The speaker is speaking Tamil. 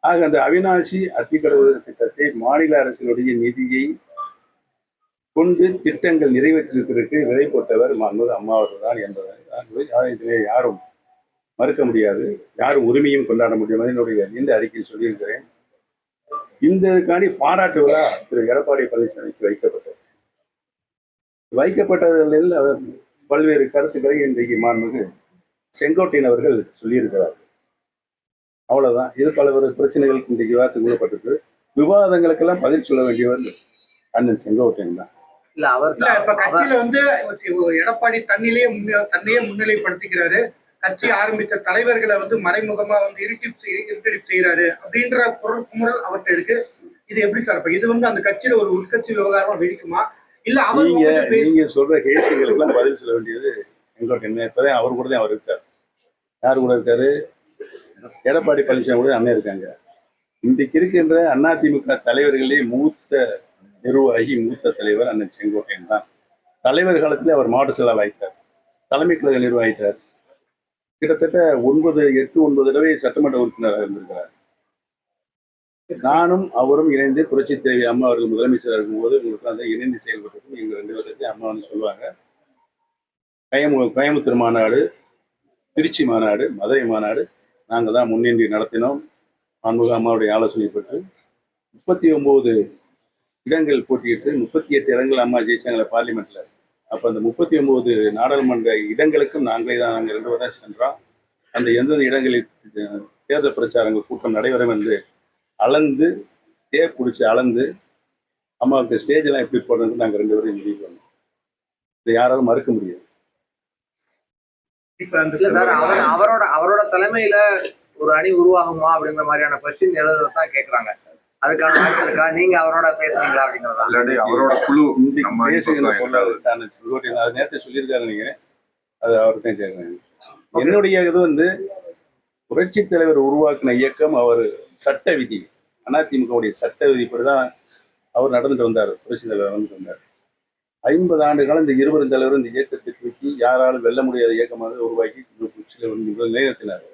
ஆக அந்த அவிநாசி அத்திக்கடவு திட்டத்தை மாநில அரசினுடைய நிதியை கொண்டு திட்டங்கள் நிறைவேற்றிருப்பதற்கு விதை போட்டவர் மாண்புமிகு அம்மா அவர்கள் தான் என்பதை இதிலே யாரும் மறுக்க முடியாது, யாரும் உரிமையும் கொண்டாட முடியும். என்னுடைய நீண்ட அறிக்கையில் சொல்லியிருக்கிறேன். இந்த பாராட்டு விழா திரு எடப்பாடி பழனிசாமிக்கு வைக்கப்பட்டதில் பல்வேறு கருத்துக்களை இன்றைக்கு மாண்புமிகு செங்கோட்டையன் அவர்கள் சொல்லியிருக்கிறார். அவ்வளவுதான். இது பல்வேறு பிரச்சனைகளுக்கு இன்றைக்கு விவாதத்துக்கு உள்ளப்பட்டிருக்கு. விவாதங்களுக்கெல்லாம் பதில் சொல்ல வேண்டியவர் அண்ணன் செங்கோட்டையன் தான். இல்ல அவர் இப்ப கட்சியில எடப்பாடி தன்னையே முன்னிலைப்படுத்திக்கிறாரு. கட்சி ஆரம்பித்த தலைவர்களை மறைமுகமா இருட்டடி செய்யறாரு அப்படின்ற குரல் அவர்கிட்ட இருக்கு. இது எப்படி சார்? இது அந்த கட்சியில ஒரு உட்கட்சி விவகாரமா வெடிக்குமா? இல்ல நீங்க சொல்ற கேசுகளுக்கு எல்லாம் பதில் சொல்ல வேண்டியது செங்கோட்டையன். இப்பதான் அவர் கூட தான் அவர் இருக்காரு. யாரு கூட இருக்காரு? எடப்பாடி பழனிசாமி கூட அண்ணன் இருக்காங்க. இன்றைக்கு இருக்கின்ற அதிமுக தலைவர்களே மூத்த நிர்வாகி, மூத்த தலைவர் அண்ணன் செங்கோட்டையன் தான். தலைவர் காலத்தில் அவர் மாவட்ட செயலாளர் ஆயிட்டார், தலைமை கழக நிர்வாகித்தார். கிட்டத்தட்ட 9 தடவை சட்டமன்ற உறுப்பினராக இருந்திருக்கிறார். நானும் அவரும் இணைந்து புரட்சி தலைவி அம்மா அவர்கள் முதலமைச்சராக இருக்கும்போது உங்களுக்கு அந்த இணைந்து செயல்பட்டு எங்க 2 பேருக்கு அம்மா சொல்லுவாங்க. கோயம்புத்தூர் மாநாடு, திருச்சி மாநாடு, மதுரை மாநாடு நாங்கள் தான் முன்னின்றி நடத்தினோம். மாண்புமிகு அம்மாவுடைய ஆலோசனை பெற்று 39 இடங்கள் போட்டியிட்டு 38 இடங்கள் அம்மா ஜெயிச்சாங்கள பார்லிமெண்ட்ல. அப்போ அந்த 39 நாடாளுமன்ற இடங்களுக்கும் நாங்கள் 2 பேர் தான் சென்றோம். அந்த எந்தெந்த இடங்களில் தேர்தல் பிரச்சாரங்கள் கூட்டம் நடைபெறும் என்று அளந்து பிடிச்சி அளந்து அம்மாவுக்கு ஸ்டேஜ் எல்லாம் எப்படி போடுறது நாங்கள் 2 பேரும் முடிவு பண்ணோம். இதை யாராலும் மறுக்க முடியாது. அவரோட தலைமையில ஒரு அணி உருவாகுமா அப்படிங்கிற மாதிரியான கொஸ்டின் எழுதுறதான் கேட்கறாங்க. அதுக்கான வாய்ப்பு இருக்கா? நீங்க அவரோட பேசுறீங்களா அப்படிங்கிறதா? அவரோட குழு அது நேரத்தை சொல்லியிருக்காரு. நீங்க அது அவர்தான் கேட்கறாங்க. என்னுடைய இது புரட்சி தலைவர் உருவாக்கின இயக்கம், அவர் சட்ட விதி, அதிமுகவுடைய சட்ட விதிப்படிதான் அவர் நடந்துட்டு வந்தார். புரட்சி தலைவர் நடந்துட்டு வந்தார். 50 ஆண்டு காலம் இந்த 20 தலைவரும் இந்த இயக்கத்தை தூக்கி யாராலும் வெல்ல முடியாத இயக்கமாக உருவாக்கி நிலைநிறுத்தினார்.